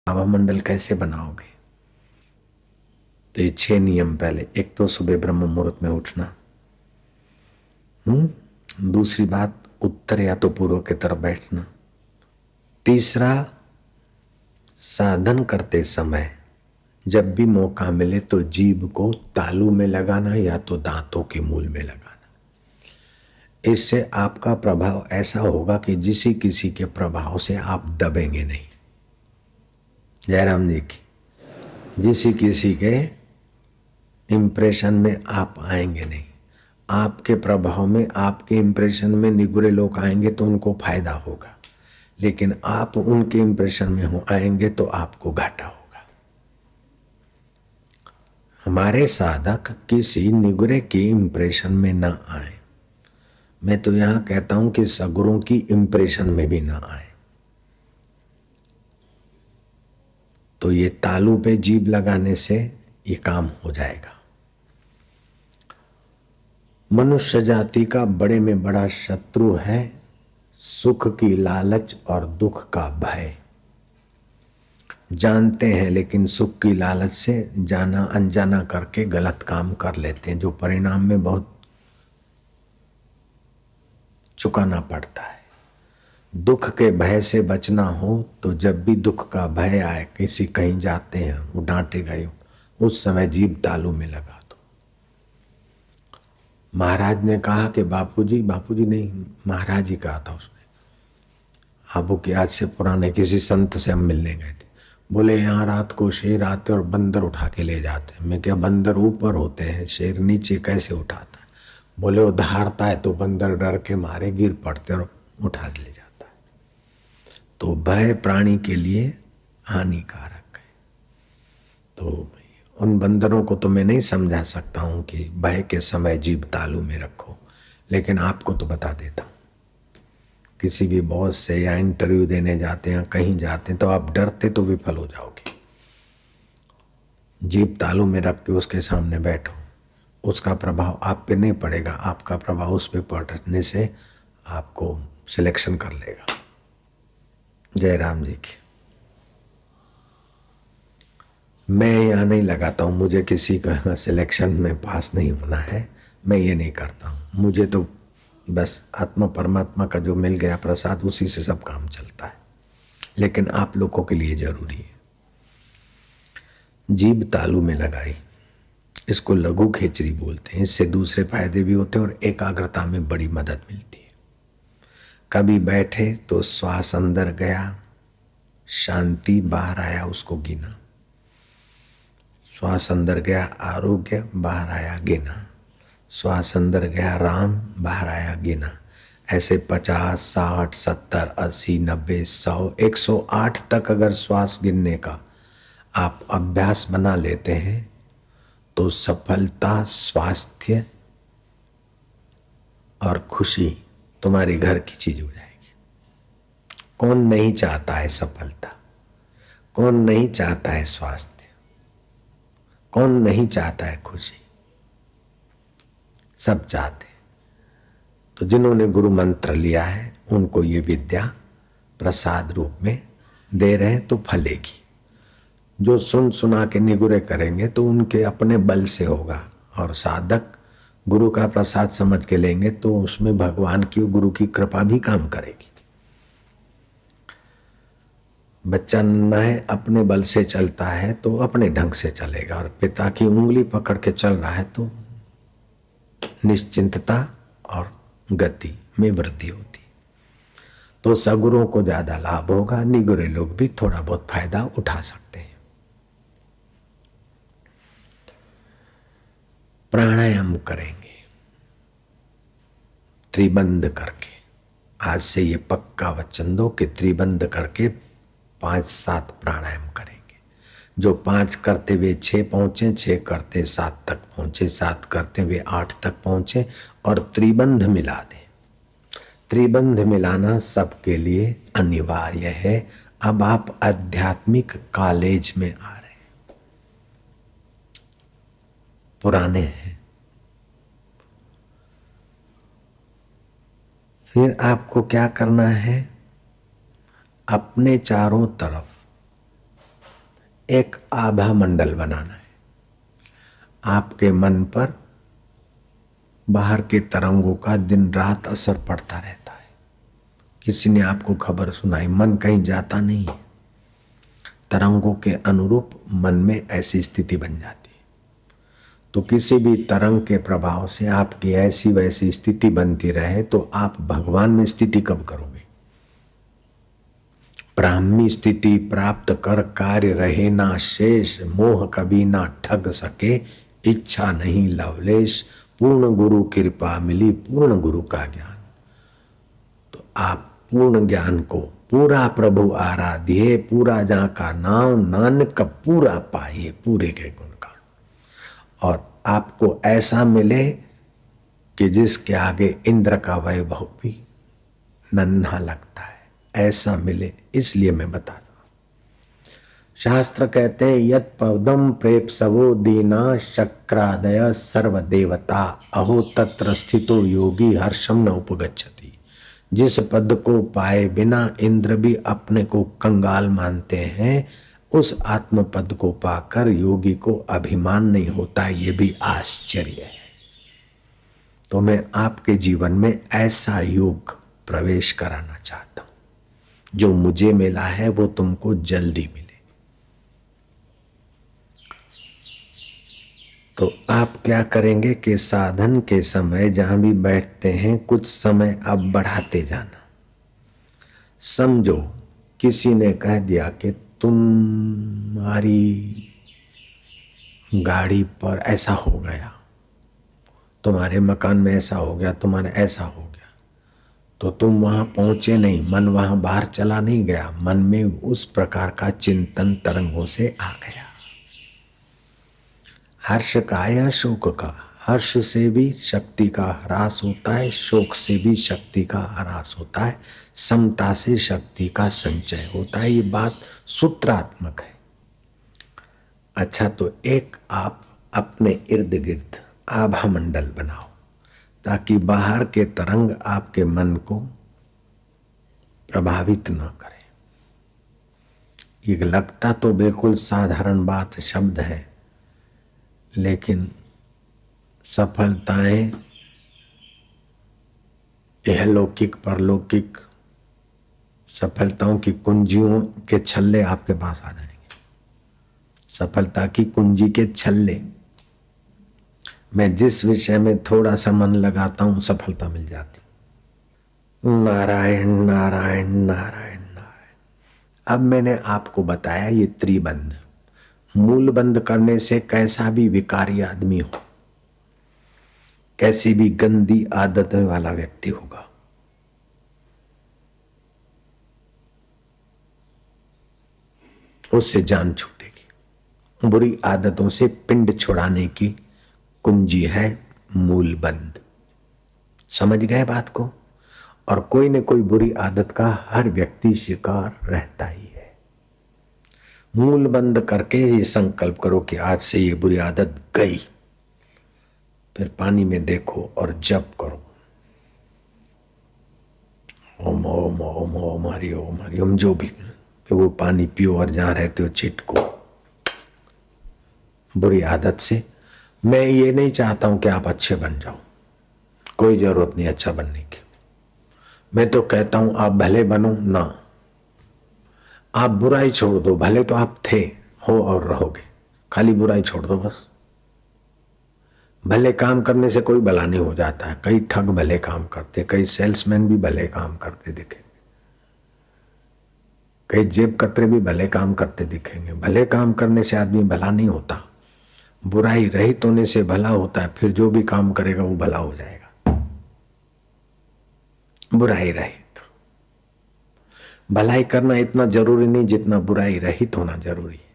हवा मंडल कैसे बनाओगे? तो ये 6 नियम। पहले एक तो सुबह ब्रह्म मुहूर्त में उठना। दूसरी बात, उत्तर या तो पूर्व की तरफ बैठना। तीसरा, साधन करते समय जब भी मौका मिले तो जीभ को तालू में लगाना या तो दांतों के मूल में लगाना। इससे आपका प्रभाव ऐसा होगा कि किसी के प्रभाव से आप दबेंगे नहीं। जयराम जी की किसी के इंप्रेशन में आप आएंगे नहीं। आपके प्रभाव में, आपके इंप्रेशन में निगुरे लोग आएंगे तो उनको फायदा होगा, लेकिन आप उनके इंप्रेशन में हो आएंगे तो आपको घाटा होगा। हमारे साधक किसी निगुरे के इंप्रेशन में ना आए। मैं तो यहां कहता हूं कि सगुरों की इंप्रेशन में भी ना आए। तो ये तालू पे जीभ लगाने से ये काम हो जाएगा। मनुष्य जाति का बड़े में बड़ा शत्रु है सुख की लालच और दुख का भय। जानते हैं लेकिन सुख की लालच से जाना अनजाना करके गलत काम कर लेते हैं, जो परिणाम में बहुत चुकाना पड़ता है। दुख के भय से बचना हो तो जब भी दुख का भय आए, किसी कहीं जाते हैं वो डांटे गए, उस समय जीभ तालू में लगा दो। महाराज ने कहा कि बापूजी नहीं, महाराज ही कहा था उसने। आबू के आज से पुराने किसी संत से हम मिलने गए थे। बोले यहाँ रात को शेर आते और बंदर उठा के ले जाते। मैं क्या, बंदर ऊपर होते हैं, शेर नीचे कैसे उठाता है? बोले वो दहाड़ता है तो बंदर डर के मारे गिर पड़ते और उठा ले जाता है। तो भय प्राणी के लिए हानिकारक है। तो उन बंदरों को तो मैं नहीं समझा सकता हूं कि भय के समय जीभ तालू में रखो, लेकिन आपको तो बता देता हूं। किसी भी बॉस से या इंटरव्यू देने जाते हैं, कहीं जाते हैं, तो आप डरते तो विफल हो जाओगे। जीभ तालू में रख के उसके सामने बैठो, उसका प्रभाव आप पे नहीं पड़ेगा, आपका प्रभाव उस पे पड़ने से आपको सिलेक्शन कर लेगा। जय राम जी की। मैं यहाँ नहीं लगाता हूँ, मुझे किसी का सिलेक्शन में पास नहीं होना है, मैं ये नहीं करता हूँ। मुझे तो बस आत्मा परमात्मा का जो मिल गया प्रसाद, उसी से सब काम चलता है, लेकिन आप लोगों के लिए जरूरी है। जीभ तालू में लगाई, इसको लघु खेचरी बोलते हैं। इससे दूसरे फायदे भी होते हैं और एकाग्रता में बड़ी मदद मिलती है। कभी बैठे तो श्वास अंदर गया, शांति बाहर आया, उसको गिना। श्वास अंदर गया आरोग्य, बाहर आया गिना। श्वास अंदर गया राम, बाहर आया गिना। ऐसे 50, 60, 70, 80, 90, 100, 108 तक अगर श्वास गिनने का आप अभ्यास बना लेते हैं तो सफलता, स्वास्थ्य और खुशी तुम्हारी घर की चीज हो जाएगी। कौन नहीं चाहता है सफलता? कौन नहीं चाहता है स्वास्थ्य? कौन नहीं चाहता है खुशी? सब चाहते। तो जिन्होंने गुरु मंत्र लिया है उनको ये विद्या प्रसाद रूप में दे रहे हैं तो फलेगी। जो सुन सुना के निगुरे करेंगे तो उनके अपने बल से होगा, और साधक गुरु का प्रसाद समझ के लेंगे तो उसमें भगवान की, गुरु की कृपा भी काम करेगी। बच्चा नन्हा है, अपने बल से चलता है तो अपने ढंग से चलेगा, और पिता की उंगली पकड़ के चल रहा है तो निश्चिंतता और गति में वृद्धि होती। तो सगुरों को ज्यादा लाभ होगा, निगुरे लोग भी थोड़ा बहुत फायदा उठा सकते हैं। प्राणायाम करेंगे त्रिबंध करके। आज से ये पक्का वचन दो कि त्रिबंध करके 5-7 प्राणायाम करेंगे। जो 5 करते हुए 6 पहुंचे, 6 करते 7 तक पहुंचे, 7 करते हुए 8 तक पहुंचे, और त्रिबंध मिला दें। त्रिबंध मिलाना सबके लिए अनिवार्य है। अब आप आध्यात्मिक कॉलेज में आ रहे हैं। पुराने हैं, फिर आपको क्या करना है, अपने चारों तरफ एक आभा मंडल बनाना है। आपके मन पर बाहर के तरंगों का दिन रात असर पड़ता रहता है। किसी ने आपको खबर सुनाई, मन कहीं जाता नहीं है, तरंगों के अनुरूप मन में ऐसी स्थिति बन जाती है। तो किसी भी तरंग के प्रभाव से आपकी ऐसी वैसी स्थिति बनती रहे तो आप भगवान में स्थिति कब करोगे? ब्राह्मी स्थिति प्राप्त कर कार्य रहे ना शेष, मोह कभी ना ठग सके, इच्छा नहीं लवलेश, पूर्ण गुरु कृपा मिली पूर्ण गुरु का ज्ञान। तो आप पूर्ण ज्ञान को पूरा प्रभु आराध्य, पूरा जहां का नाम नानक पूरा पाइए, पूरे के गुण का। और आपको ऐसा मिले कि जिसके आगे इंद्र का वैभव भी नन्हा लगता है, ऐसा मिले। इसलिए मैं बता रहा हूं, शास्त्र कहते हैं यत पदम प्रेप सवो दीना शक्रादय सर्व देवता, अहो तत्र स्थितो योगी हर्षम न उपगच्छति। जिस पद को पाए बिना इंद्र भी अपने को कंगाल मानते हैं, उस आत्म पद को पाकर योगी को अभिमान नहीं होता। ये भी आश्चर्य है। तो मैं आपके जीवन में ऐसा योग प्रवेश कराना चाहता हूं, जो मुझे मिला है वो तुमको जल्दी मिले। तो आप क्या करेंगे कि साधन के समय जहां भी बैठते हैं कुछ समय आप बढ़ाते जाना। समझो किसी ने कह दिया कि तुम्हारी गाड़ी पर ऐसा हो गया, तुम्हारे मकान में ऐसा हो गया, तुम्हारे ऐसा हो गया, तो तुम वहां पहुंचे नहीं, मन वहां बाहर चला नहीं गया, मन में उस प्रकार का चिंतन तरंगों से आ गया। हर्ष का या शोक का, हर्ष से भी शक्ति का ह्रास होता है, शोक से भी शक्ति का ह्रास होता है, समता से शक्ति का संचय होता है। ये बात सूत्रात्मक है। अच्छा, तो एक आप अपने इर्द गिर्द आभा मंडल बनाओ ताकि बाहर के तरंग आपके मन को प्रभावित न करें। ये लगता तो बिल्कुल साधारण बात शब्द है, लेकिन सफलताएं इहलौकिक परलौकिक सफलताओं की कुंजियों के छल्ले आपके पास आ जाएंगे। सफलता की कुंजी के छल्ले। मैं जिस विषय में थोड़ा सा मन लगाता हूं सफलता मिल जाती। नारायण नारायण नारायण नारायण। अब मैंने आपको बताया ये त्रिबंध। मूल बंद करने से कैसा भी विकारी आदमी हो, कैसी भी गंदी आदतों वाला व्यक्ति होगा, उससे जान छूटेगी। बुरी आदतों से पिंड छुड़ाने की कुंजी है मूल बंद। समझ गए बात को? और कोई न कोई बुरी आदत का हर व्यक्ति शिकार रहता ही है। मूल बंद करके ये संकल्प करो कि आज से ये बुरी आदत गई। फिर पानी में देखो और जप करो, ओम ओम ओम ओम हरि ओम, जो भी। फिर वो पानी पियो और जहां रहते हो छिटको बुरी आदत से। मैं ये नहीं चाहता हूं कि आप अच्छे बन जाओ, कोई जरूरत नहीं अच्छा बनने की। मैं तो कहता हूं आप भले बनो ना, आप बुराई छोड़ दो। भले तो आप थे, हो और रहोगे, खाली बुराई छोड़ दो बस। भले काम करने से कोई भला नहीं हो जाता है। कई ठग भले काम करते, कई सेल्समैन भी भले काम करते दिखेंगे, कई जेब कतरे भी भले काम करते दिखेंगे। भले काम करने से आदमी भला नहीं होता, बुराई रहित होने से भला होता है। फिर जो भी काम करेगा वो भला हो जाएगा। बुराई रहित। भलाई करना इतना जरूरी नहीं जितना बुराई रहित होना जरूरी है।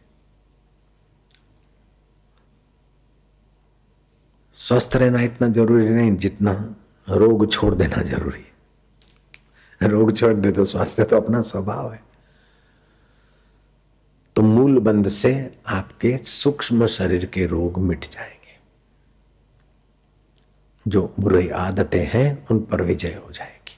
स्वस्थ रहना इतना जरूरी नहीं जितना रोग छोड़ देना जरूरी है। रोग छोड़ दे तो स्वास्थ्य तो अपना स्वभाव है। तो मूल बंद से आपके सूक्ष्म शरीर के रोग मिट जाएंगे। जो बुरी आदतें हैं उन पर विजय हो जाएगी।